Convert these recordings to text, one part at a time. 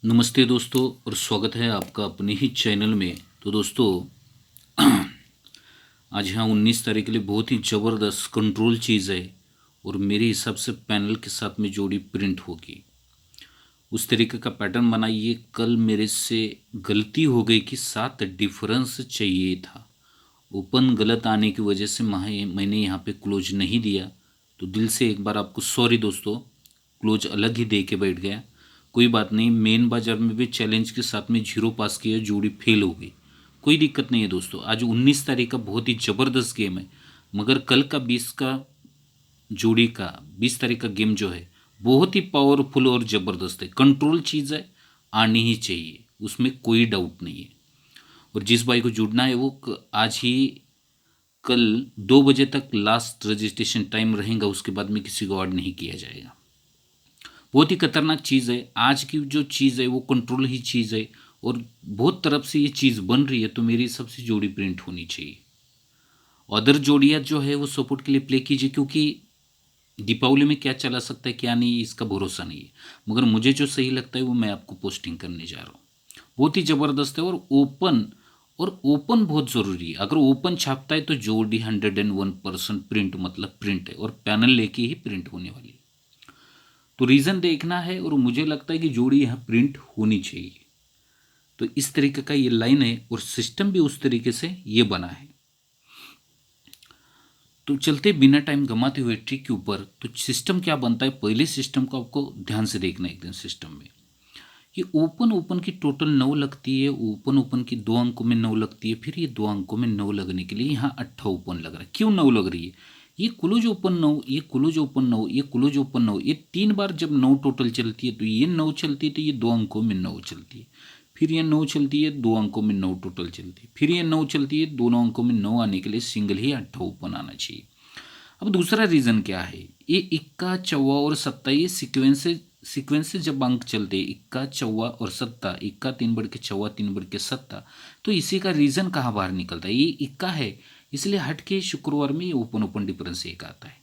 नमस्ते दोस्तों और स्वागत है आपका अपने ही चैनल में। तो दोस्तों आज यहाँ 19 तारीख के लिए बहुत ही ज़बरदस्त कंट्रोल चीज़ है और मेरे हिसाब से पैनल के साथ में जोड़ी प्रिंट होगी। उस तरीके का पैटर्न बनाइए। कल मेरे से गलती हो गई कि 7 डिफरेंस चाहिए था, ओपन गलत आने की वजह से मैंने यहाँ पे क्लोज नहीं दिया। तो दिल से एक बार आपको सॉरी दोस्तों, क्लोज अलग ही दे के बैठ गया। कोई बात नहीं, मेन बाजार में भी चैलेंज के साथ में 0 पास किया, जोड़ी फेल हो गई, कोई दिक्कत नहीं है दोस्तों। आज 19 तारीख का बहुत ही ज़बरदस्त गेम है, मगर कल का 20 का जोड़ी का 20 तारीख का गेम जो है बहुत ही पावरफुल और ज़बरदस्त है। कंट्रोल चीज़ है, आनी ही चाहिए, उसमें कोई डाउट नहीं है। और जिस भाई को जुड़ना है वो आज ही कल 2 बजे तक लास्ट रजिस्ट्रेशन टाइम रहेगा, उसके बाद में किसी को ऐड नहीं किया जाएगा। बहुत ही खतरनाक चीज़ है। आज की जो चीज़ है वो कंट्रोल ही चीज़ है और बहुत तरफ से ये चीज़ बन रही है, तो मेरी सबसे जोड़ी प्रिंट होनी चाहिए। अदर जोड़ियाँ जो है वो सपोर्ट के लिए प्ले कीजिए, क्योंकि दीपावली में क्या चला सकता है क्या नहीं इसका भरोसा नहीं है, मगर मुझे जो सही लगता है वो मैं आपको पोस्टिंग करने जा रहा हूँ। बहुत ही ज़बरदस्त है और ओपन बहुत ज़रूरी है। अगर ओपन छापता है तो जोड़ी 101% प्रिंट मतलब प्रिंट है और पैनल लेके ही प्रिंट होने वाली है। तो रीज़न देखना है और मुझे लगता है कि जोड़ी यहाँ प्रिंट होनी चाहिए। तो इस तरीके का ये लाइन है और सिस्टम भी उस तरीके से ये बना है। तो चलते बिना टाइम गंवाते हुए ट्रिक के ऊपर। तो सिस्टम क्या बनता है, पहले सिस्टम को आपको ध्यान से देखना है। एक दिन सिस्टम में ये ओपन ओपन की टोटल 9 लगती है, ओपन ओपन की 2 अंकों में 9 लगती है, फिर ये 2 अंकों में 9 लगने के लिए यहाँ 8 ओपन लग रहा है। क्यों 9 लग रही है? ये क्लोज ओपन 9, ये क्लोज ओपन 9, ये क्लोज ओपन 9, ये 3 बार जब 9 टोटल चलती है तो ये 9 चलती है, तो ये 2 अंकों में 9 चलती है। फिर ये 9 चलती है, 2 अंकों में 9 टोटल चलती है, फिर ये 9 चलती है, दोनों अंकों में 9 आने के लिए सिंगल ही 8 ओपन आना चाहिए। अब दूसरा रीज़न क्या है, ये इक्का चौवा और सत्ता, ये सीक्वेंस से जब अंक चलते हैं इक्का चौवा और सत्ता, इक्का 3 बढ़ के चौवा 3 बढ़ के सत्ता, तो इसी का रीज़न कहाँ बाहर निकलता है? ये इक्का है इसलिए हट के शुक्रवार में ये ओपन ओपन डिफरेंस 1 आता है।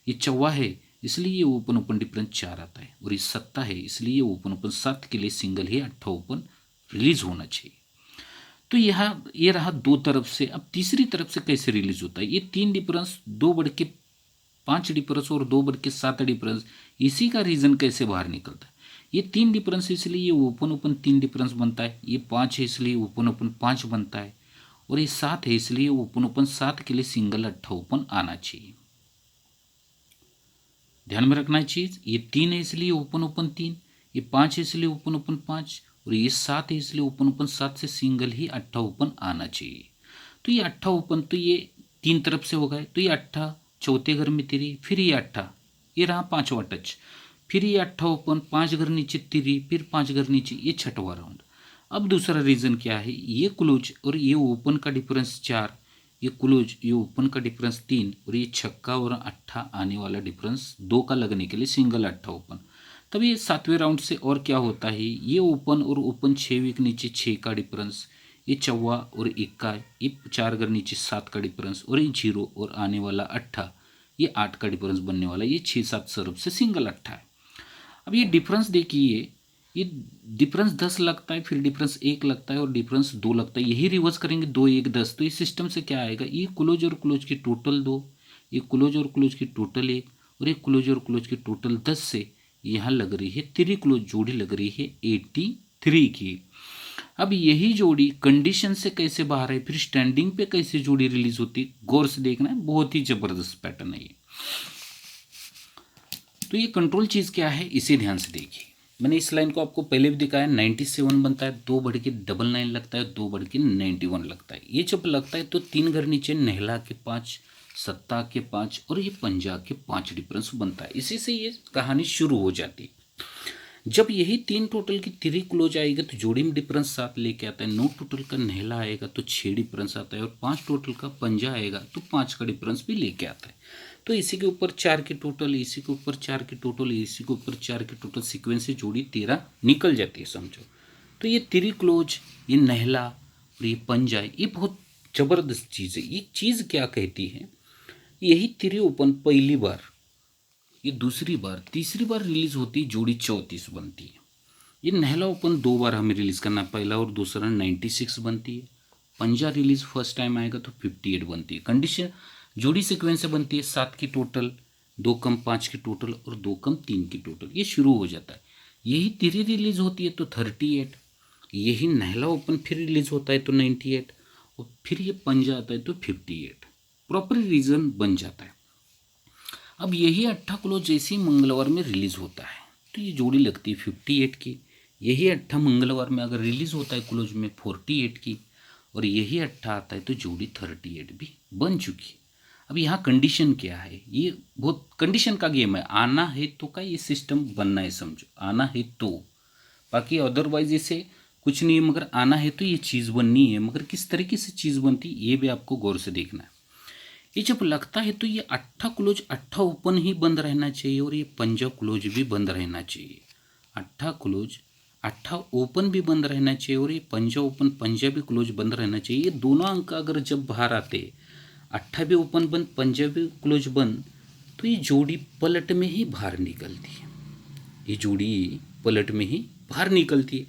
ये चौवा है इसलिए ये ओपन ओपन डिफरेंस 4 आता है, और ये सत्ता है इसलिए ये ओपन ओपन 7 के लिए सिंगल ही 8 ओपन रिलीज होना चाहिए। तो यहाँ ये रहा 2 तरफ से। अब तीसरी तरफ से कैसे रिलीज होता है? ये 3 डिफरेंस 2 बढ़ के 5 डिफरेंस और 2 बढ़ के 7 डिफरेंस, इसी का रीज़न कैसे बाहर निकलता है? ये 3 डिफरेंस इसलिए ये ओपन ओपन 3 डिफरेंस बनता है, ये 5 है इसलिए ओपन ओपन 5 बनता है, और ये 7 है इसलिए ओपन ओपन 7 के लिए सिंगल 8 ओपन आना चाहिए। ध्यान में रखना है चीज़, ये 3 है इसलिए ओपन ओपन 3, ये 5 है इसलिए ओपन ओपन 5, और ये 7 है इसलिए ओपन ओपन 7 से सिंगल ही 8 ओपन आना चाहिए। तो ये 8 ओपन तो ये 3 तरफ से हो गए, तो ये 8 चौथे घर में 3, फिर ये 8, ये रहा 5वां टच, फिर ये 8 ओपन 5 घर नीचे 3, फिर 5 घर नीचे, ये 6वां राउंड। अब दूसरा रीज़न क्या है, ये क्लोज और ये ओपन का डिफरेंस 4, ये क्लोज ये ओपन का डिफरेंस 3, और ये छक्का और 8 आने वाला डिफरेंस 2 का लगने के लिए सिंगल 8 ओपन। तब ये 7वें राउंड से और क्या होता है, ये ओपन और ओपन 6 वीक नीचे 6 का डिफरेंस, ये चौवा और इक्का, ये 4 घर नीचे 7 का डिफरेंस, और ये 0 और आने वाला 8, ये 8 का डिफरेंस बनने वाला, ये 6-7 सरब से सिंगल 8 है। अब ये डिफरेंस देखिए, ये डिफरेंस 10 लगता है, फिर डिफरेंस 1 लगता है और डिफरेंस 2 लगता है, यही रिवर्स करेंगे 2 1 10, तो इस सिस्टम से क्या आएगा, ये क्लोज और क्लोज की टोटल 2, ये क्लोज और क्लोज की टोटल 1, और ये क्लोज और क्लोज की टोटल 10 से यहाँ लग रही है 3 क्लोज जोड़ी लग रही है 83 की। अब यही जोड़ी कंडीशन से कैसे बाहर है, फिर स्टैंडिंग पे कैसे जोड़ी रिलीज होती, गौर से देखना है, बहुत ही जबरदस्त पैटर्न है ये। तो ये कंट्रोल चीज़ क्या है इसे ध्यान से देखिए। मैंने इस लाइन को आपको पहले भी दिखाया, 97 बनता है, 2 बढ़ के 99 लगता है, 2 बढ़ के 91 लगता है। ये जब लगता है तो 3 घर नीचे नहला के 5, सत्ता के 5 और ये पंजा के 5 डिफरेंस बनता है। इसी से ये कहानी शुरू हो जाती है। जब यही 3 टोटल की 3 क्लोज आएगा तो जोड़ी में डिफरेंस 7 लेके आता है, 9 टोटल का नहला आएगा तो 6 डिफरेंस आता है, और 5 टोटल का पंजा आएगा तो 5 का डिफरेंस भी लेके आता है। तो इसी के ऊपर 4 की टोटल, इसी के ऊपर 4 की टोटल, इसी के ऊपर 4 की टोटल, सीक्वेंस से जोड़ी 13 निकल जाती है समझो। तो ये 3 क्लोज, ये नहला और ये पंजा, ये बहुत ज़बरदस्त चीज़ है। ये चीज़ क्या कहती है, यही 3 ओपन पहली बार, ये दूसरी बार, तीसरी बार रिलीज होती है, जोड़ी 34 बनती है। ये नहला ओपन 2 बार हमें रिलीज़ करना है, पहला और दूसरा 96 बनती है। पंजा रिलीज फर्स्ट टाइम आएगा तो 58 बनती है। कंडीशन जोड़ी सीक्वेंस से बनती है 7 की टोटल, 2 कम 5 की टोटल और 2 कम 3 की टोटल, ये शुरू हो जाता है। यही तिरी रिलीज होती है तो 38, यही नहला ओपन फिर रिलीज होता है तो 98 और फिर ये पंजा आता है तो 58, प्रॉपर रीजन बन जाता है। अब यही 8 क्लोज जैसे ही मंगलवार में रिलीज होता है तो ये जोड़ी लगती है 58 की। यही 8 मंगलवार में अगर रिलीज होता है क्लोज में 48 की और यही 8 आता है तो जोड़ी 38 भी बन चुकी है। अब यहाँ कंडीशन क्या है, ये बहुत कंडीशन का गेम है। आना है तो का ये सिस्टम बनना है, समझो आना है तो, बाकी अदरवाइज इसे कुछ नहीं है, मगर आना है तो ये चीज़ बननी है। मगर किस तरीके से चीज़ बनती है ये भी आपको गौर से देखना है। ये जब लगता है तो ये 8 क्लोज 8 ओपन ही बंद रहना चाहिए और ये पंजा क्लोज भी बंद रहना चाहिए। 8 क्लोज 8 ओपन भी बंद रहना चाहिए और ये पंजा ओपन पंजा भी क्लोज बंद रहना चाहिए। ये दोनों अंक अगर जब बाहर आते, 8 भी ओपन बंद पंजा भी क्लोज बंद, तो ये जोड़ी पलट में ही बाहर निकलती है। ये जोड़ी पलट में ही बाहर निकलती है।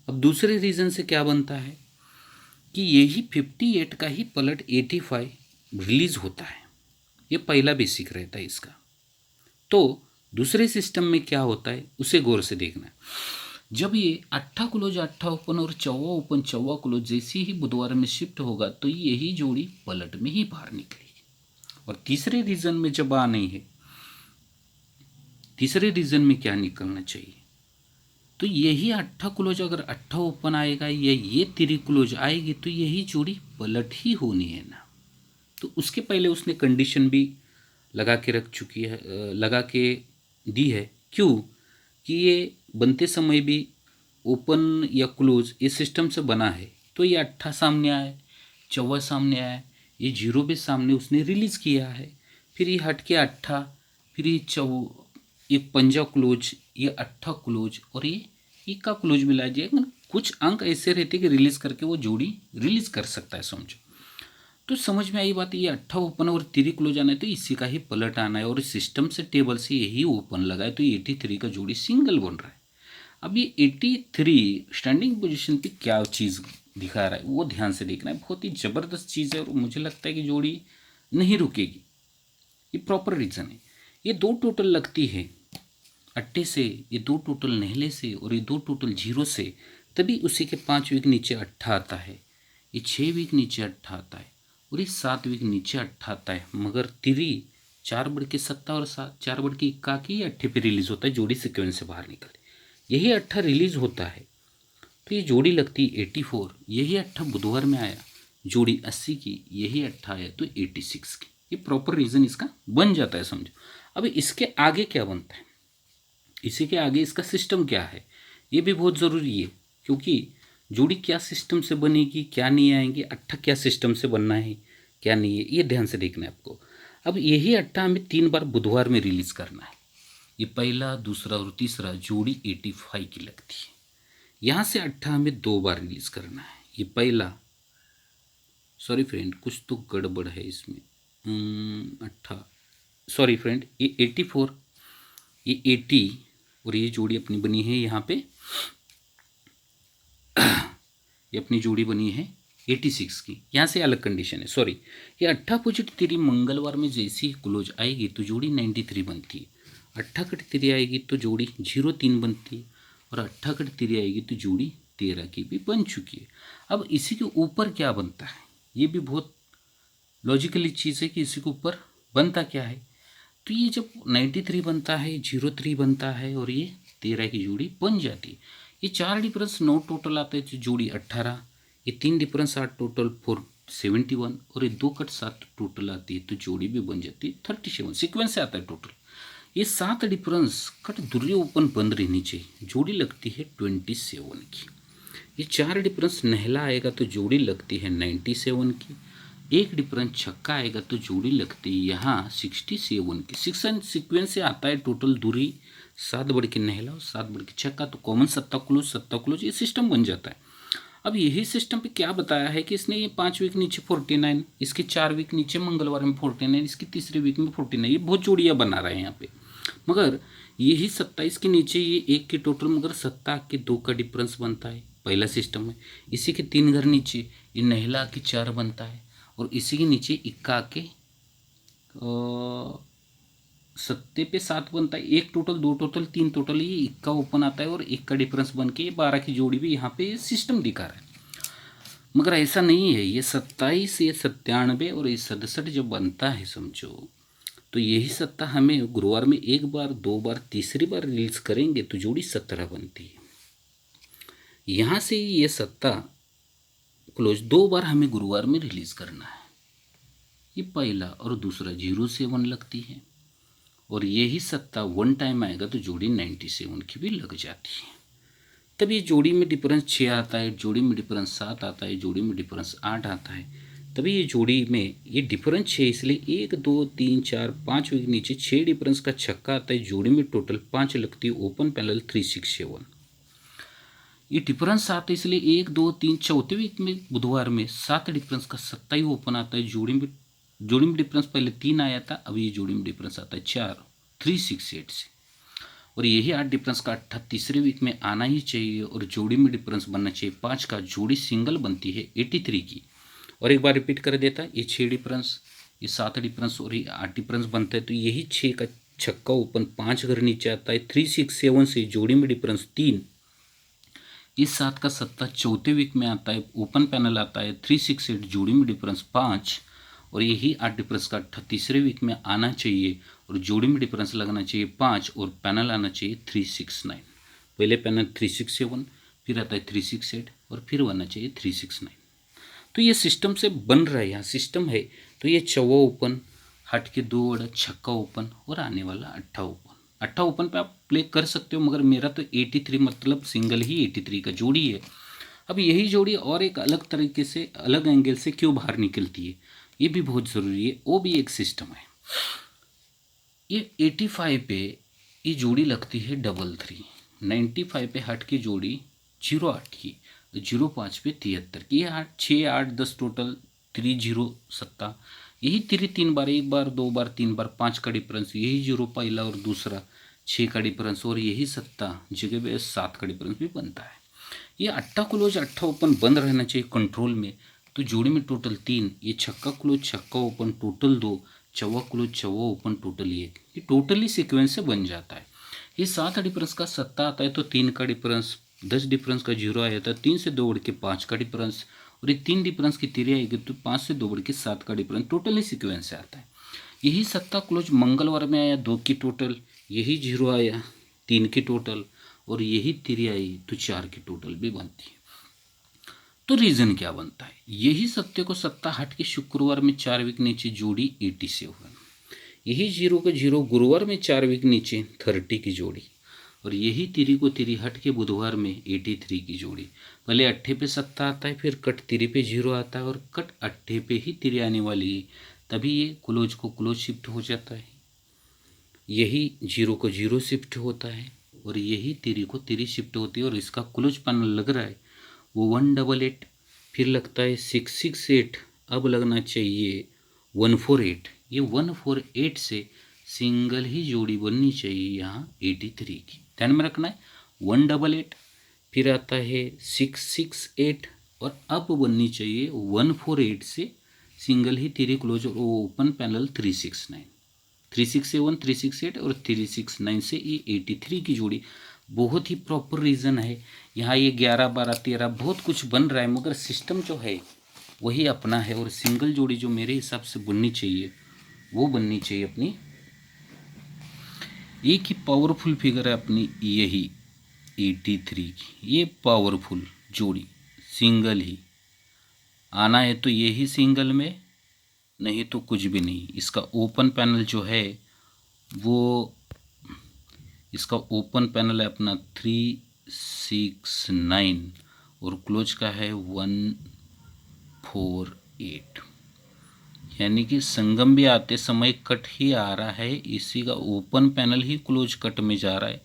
अब दूसरे रीज़न से क्या बनता है कि यही 58 का ही पलट 85 रिलीज होता है। ये पहला बेसिक रहता है इसका। तो दूसरे सिस्टम में क्या होता है उसे गौर से देखना है। जब ये 8 क्लोज 8 ओपन और 4 ओपन 4 क्लोज जैसे ही बुधवार में शिफ्ट होगा तो यही जोड़ी पलट में ही बाहर निकलेगी। और तीसरे रीजन में जब आ नहीं है, तीसरे रीजन में क्या निकलना चाहिए, तो यही 8 क्लोज अगर 8 ओपन आएगा या ये 3 क्लोज आएगी तो यही जोड़ी पलट ही होनी है ना। तो उसके पहले उसने कंडीशन भी लगा के रख चुकी है, लगा के दी है। क्यों कि ये बनते समय भी ओपन या क्लोज ये सिस्टम से बना है, तो ये 8 सामने आया, 4 सामने आया, ये 0 भी सामने उसने रिलीज़ किया है, फिर ये हट के 8, फिर ये पंजा क्लोज, ये 8 क्लोज और ये का क्लोज मिला जाएगा। कुछ अंक ऐसे रहते कि रिलीज़ करके वो जोड़ी रिलीज़ कर सकता है, समझो। तो समझ में आई बात। ये 8 ओपन और 3 क्लोज आना है तो इसी का ही पलट आना है और सिस्टम से टेबल से यही ओपन लगा है तो 83 का जोड़ी सिंगल बन रहा है। अब ये 83 स्टैंडिंग पोजीशन पे क्या चीज़ दिखा रहा है वो ध्यान से देखना है। बहुत ही ज़बरदस्त चीज़ है और मुझे लगता है कि जोड़ी नहीं रुकेगी। ये प्रॉपर रीज़न है। ये 2 टोटल लगती है अट्टे से, ये 2 टोटल नहले से और ये 2 टोटल 0 से, तभी उसी के 5 वीक नीचे 8 आता है, ये 6 वीक नीचे 8 आता है और ये 7 वीक नीचे 8 आता है। मगर 3 4 बढ़ के 7 और 7 4 बढ़ के 81 8 पे रिलीज़ होता है, जोड़ी सिक्वेंस से बाहर निकलती। यही 8 रिलीज़ होता है तो ये जोड़ी लगती है 84। यही 8 बुधवार में आया, जोड़ी 80 की, यही 8 आया तो 86 की। ये प्रॉपर रीज़न इसका बन जाता है, समझो। अब इसके आगे क्या बनता है, इसी के आगे इसका सिस्टम क्या है ये भी बहुत ज़रूरी है। क्योंकि जोड़ी क्या सिस्टम से बनेगी, क्या नहीं आएंगे, 8 क्या सिस्टम से बनना है क्या नहीं है, ये ध्यान से देखना है आपको। अब यही 8 हमें 3 बार बुधवार में रिलीज़ करना है। ये पहला, दूसरा और तीसरा जोड़ी 85 की लगती है। यहाँ से 8 हमें 2 बार रिलीज़ करना है। ये पहला, सॉरी फ्रेंड कुछ तो गड़बड़ है इसमें, 8 सॉरी फ्रेंड, ये 84, ये 80 और ये जोड़ी अपनी बनी है यहाँ पे, ये अपनी जोड़ी बनी है 86 की। यहाँ से अलग कंडीशन है, सॉरी। ये 8 पोजिट 3 मंगलवार में जैसी ही क्लोज आएगी तो जोड़ी 93 बनती है। 8 कट 3 आएगी तो जोड़ी 03 बनती है और 8 कट 3 आएगी तो जोड़ी 13 की भी बन चुकी है। अब इसी के ऊपर क्या बनता है, ये भी बहुत लॉजिकली चीज़ है कि इसी के ऊपर बनता क्या है। तो ये जब 93 बनता है, 03 बनता है और ये 13 की जोड़ी बन जाती है। ये 4 डिफरेंस 9 टोटल आता है तो जोड़ी 18, ये 3 डिफरेंस 8 टोटल 471 और ये 2 कट 7 टोटल आती है तो जोड़ी भी बन जाती है 37। सीक्वेंस से आता है टोटल। ये 7 डिफरेंस कट दूरी ओपन बंद रहनी चाहिए, जोड़ी लगती है 27 की। ये 4 डिफरेंस नहला आएगा तो जोड़ी लगती है 97 की। एक डिफरेंस छक्का आएगा तो जोड़ी लगती है यहाँ 67 की। सीक्वेंस से आता है टोटल दूरी 7 बढ़ के नहला और 7 बढ़ के छक्का, तो कॉमन 7 क्लोज ये सिस्टम बन जाता है। अब यही सिस्टम पे क्या बताया है कि इसने ये 5 वीक नीचे 49, इसके 4 वीक नीचे मंगलवार में 49, इसकी तीसरे वीक में 49, ये बहुत जोड़ियाँ बना रहे हैं यहाँ पे। मगर यही 27 के नीचे ये एक के टोटल मगर 7 के 2 का डिफरेंस बनता है, पहला सिस्टम है। इसी के 3 घर नीचे ये नहला के 4 बनता है, और इसी के नीचे इक्का के 7 पे 7 बनता है। एक टोटल, 2 टोटल, 3 टोटल, ये इक्का ओपन आता है और एक का डिफरेंस बन के 12 की जोड़ी भी यहाँ पे सिस्टम दिखा रहा है। मगर ऐसा नहीं है, ये 27, ये 97 और ये 67 जब बनता है समझो, तो यही सत्ता हमें गुरुवार में एक बार, 2 बार, तीसरी बार रिलीज करेंगे तो जोड़ी 17 बनती है। यहाँ से ये सत्ता क्लोज 2 बार हमें गुरुवार में रिलीज करना है। ये पहला और दूसरा 0 से 1 लगती है, और यही सत्ता 1 टाइम आएगा तो जोड़ी 97 की भी लग जाती है। तब ये जोड़ी में डिफरेंस 6 आता है, जोड़ी में डिफरेंस 7 आता है, जोड़ी में डिफरेंस 8 आता है। तभी ये जोड़ी में ये डिफरेंस 6, इसलिए 1 2 3 4 5 वीक नीचे 6 डिफरेंस का छक्का आता है। जोड़ी में टोटल 5 लगती है, ओपन पैनल 3 6 7। ये डिफरेंस आता है इसलिए 1 2 3 चौथे वीक में बुधवार में 7 डिफरेंस का सत्ता ही ओपन आता है। जोड़ी में डिफरेंस पहले 3 आया था, अब ये जोड़ी में डिफरेंस आता है 4 3 6 8 से, और यही 8 डिफरेंस का 8 तीसरे वीक में आना ही चाहिए, और जोड़ी में डिफरेंस बनना चाहिए 5 का। जोड़ी सिंगल बनती है 83 की। और एक बार रिपीट कर देता है, ये 6 डिफरेंस, ये 7 डिफरेंस और ये 8 डिफरेंस बनता है, तो यही 6 का छक्का ओपन 5 घर नीचे आता है। 3 6 7 से जोड़ी में डिफरेंस 3, इस 7 का सत्ता चौथे वीक में आता है, ओपन पैनल आता है 3 6 8, जोड़ी में डिफरेंस 5, और यही 8 डिफरेंस का 8 तीसरे वीक में आना चाहिए, और जोड़ी में डिफरेंस लगना चाहिए 5, और पैनल आना चाहिए 3 6 9। पहले पैनल 3 6 7, फिर आता है 3 6 8, और फिर बनना चाहिए 3 6 9। तो ये सिस्टम से बन रहा है, यहाँ सिस्टम है। तो ये 14 ओपन, हट के 2 अड़ा, छक्का ओपन, और आने वाला 8 ओपन। 8 ओपन पे आप प्ले कर सकते हो, मगर मेरा तो 83 मतलब सिंगल ही 83 का जोड़ी है। अब यही जोड़ी और एक अलग तरीके से, अलग एंगल से क्यों बाहर निकलती है, ये भी बहुत ज़रूरी है, वो भी एक सिस्टम है। ये 85 पे ये जोड़ी लगती है 33, 95 पे हट की जोड़ी 08 की, 05 पे 73 की। ये 8 6 8 10 टोटल 3 0 सत्ता, यही 3 बार, 1 बार, 2 बार, 3 बार, 5 का डिफरेंस, यही 0 पहला और दूसरा, 6 का डिफरेंस, और यही सत्ता जगह पे 7 का डिफरेंस भी बनता है। ये 8 क्लोज 8 ओपन बंद रहना चाहिए कंट्रोल में। तो जोड़ी में टोटल 3, ये छक्का क्लोज छक्का ओपन टोटल 2, चौवा क्लोज चौवा ओपन टोटल 1, ये टोटली सीक्वेंस से बन जाता है। ये 7 डिफरेंस का सत्ता आता है तो 3 का डिफरेंस, 10 डिफरेंस का 0 आया था, 3 से 2 बढ़ के 5 का डिफरेंस, और ये 3 डिफरेंस की 3 आएगी तो 5 से 2 बढ़ के 7 का डिफरेंस, टोटली सीक्वेंस से आता है। यही सत्ता क्लोज मंगलवार में आया 2 की टोटल, यही 0 आया 3 की टोटल, और यही 3 आई तो 4 की टोटल भी बनती है। तो रीजन क्या बनता है, यही सत्य को सत्ता हट के शुक्रवार में 4 वीक नीचे जोड़ी 87, यही 0 का 0 गुरुवार में 4 वीक नीचे 30 की जोड़ी, और यही 3 को 3 हट के बुधवार में 83 की जोड़ी। पहले 8 पे सत्ता आता है, फिर कट 3 पे 0 आता है, और कट 8 पे ही 3 आने वाली है, तभी ये क्लोज को क्लोज शिफ्ट हो जाता है। यही 0 को 0 शिफ्ट होता है, और यही 3 को 3 शिफ्ट होती है, और इसका क्लोज पैनल लग रहा है वो 188, फिर लगता है 668, अब लगना चाहिए 148। ये 148 से सिंगल ही जोड़ी बननी चाहिए यहाँ 83 की, ध्यान में रखना है। 188, फिर आता है 668, और अब बननी चाहिए 148 से सिंगल ही 3 क्लोज, और ओपन पैनल 369, 367 368 और 369 से ये 83 की जोड़ी। बहुत ही प्रॉपर रीज़न है यहाँ। ये 11 12 13 बहुत कुछ बन रहा है, मगर सिस्टम जो है वही अपना है, और सिंगल जोड़ी जो मेरे हिसाब से बननी चाहिए वो बननी चाहिए अपनी। एक ही पावरफुल फिगर है अपनी यही 83 की, ये पावरफुल जोड़ी सिंगल ही आना है, तो यही सिंगल में, नहीं तो कुछ भी नहीं। इसका ओपन पैनल जो है वो, इसका ओपन पैनल है अपना 369, और क्लोज का है 148, यानी कि संगम भी आते समय कट ही आ रहा है, इसी का ओपन पैनल ही क्लोज कट में जा रहा है,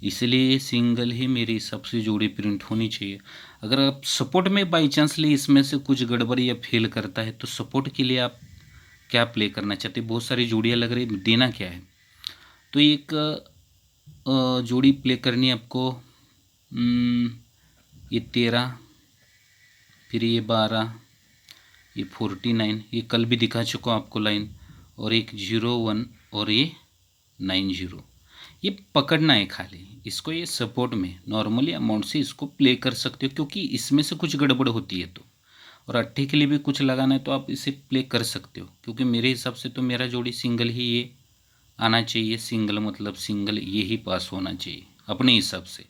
इसलिए सिंगल ही मेरी सबसे जोड़ी प्रिंट होनी चाहिए। अगर आप सपोर्ट में बाई चांस ले इसमें से कुछ गड़बड़ या फेल करता है, तो सपोर्ट के लिए आप क्या प्ले करना चाहते हैं, बहुत सारी जोड़ियाँ लग रही, देना क्या है। तो एक जोड़ी प्ले करनी है आपको। ये 13, फिर ये 12, ये 49, ये कल भी दिखा चुका हूँ आपको लाइन, और एक 01 और ये 90। ये पकड़ना है खाली इसको, ये सपोर्ट में नॉर्मली अमाउंट से इसको प्ले कर सकते हो, क्योंकि इसमें से कुछ गड़बड़ होती है तो, और अट्ठे के लिए भी कुछ लगाना है तो आप इसे प्ले कर सकते हो। क्योंकि मेरे हिसाब से तो मेरा जोड़ी सिंगल ही ये आना चाहिए, सिंगल मतलब सिंगल ये ही पास होना चाहिए अपने हिसाब से,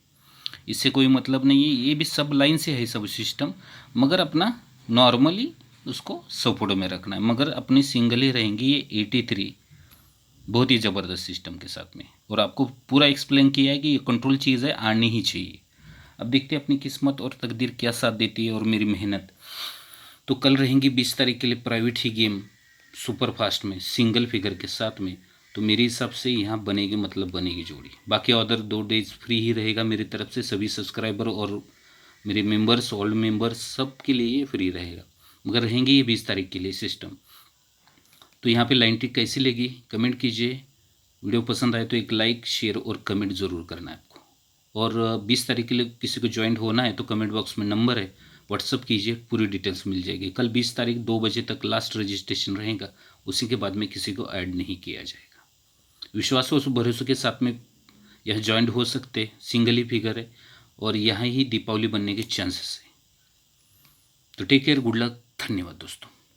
इससे कोई मतलब नहीं है। ये भी सब लाइन से है सब सिस्टम, मगर अपना नॉर्मली उसको सपोर्ट में रखना है, मगर अपनी सिंगल ही रहेंगी ये 83, बहुत ही ज़बरदस्त सिस्टम के साथ में। और आपको पूरा एक्सप्लेन किया है कि ये कंट्रोल चीज़ है, आनी ही चाहिए। अब देखते हैं अपनी किस्मत और तकदीर क्या साथ देती है और मेरी मेहनत। तो कल रहेंगी 20 तारीख के लिए प्राइवेट ही गेम सुपर फास्ट में सिंगल फिगर के साथ में, तो मेरे हिसाब से यहाँ बनेगी, मतलब बनेगी जोड़ी। बाकी अदर 2 डेज फ्री ही रहेगा मेरी तरफ से, सभी सब्सक्राइबर और मेरे मेंबर्स, ओल्ड मेंबर्स सब के लिए ये फ्री रहेगा, मगर रहेंगे ये 20 तारीख के लिए सिस्टम। तो यहाँ पे लाइन ट्रिक कैसी लगी कमेंट कीजिए। वीडियो पसंद आए तो एक लाइक, शेयर और कमेंट ज़रूर करना है आपको। और 20 तारीख के लिए किसी को ज्वाइंट होना है तो कमेंट बॉक्स में नंबर है, व्हाट्सअप कीजिए, पूरी डिटेल्स मिल जाएगी। कल 20 तारीख 2 बजे तक लास्ट रजिस्ट्रेशन रहेगा, उसी के बाद में किसी को ऐड नहीं किया जाएगा। विश्वास और भरोसे के साथ में यह ज्वाइंट हो सकते, सिंगल ही फिगर है और यहाँ ही दीपावली बनने के चांसेस है। तो टेक केयर, गुड लक, धन्यवाद दोस्तों।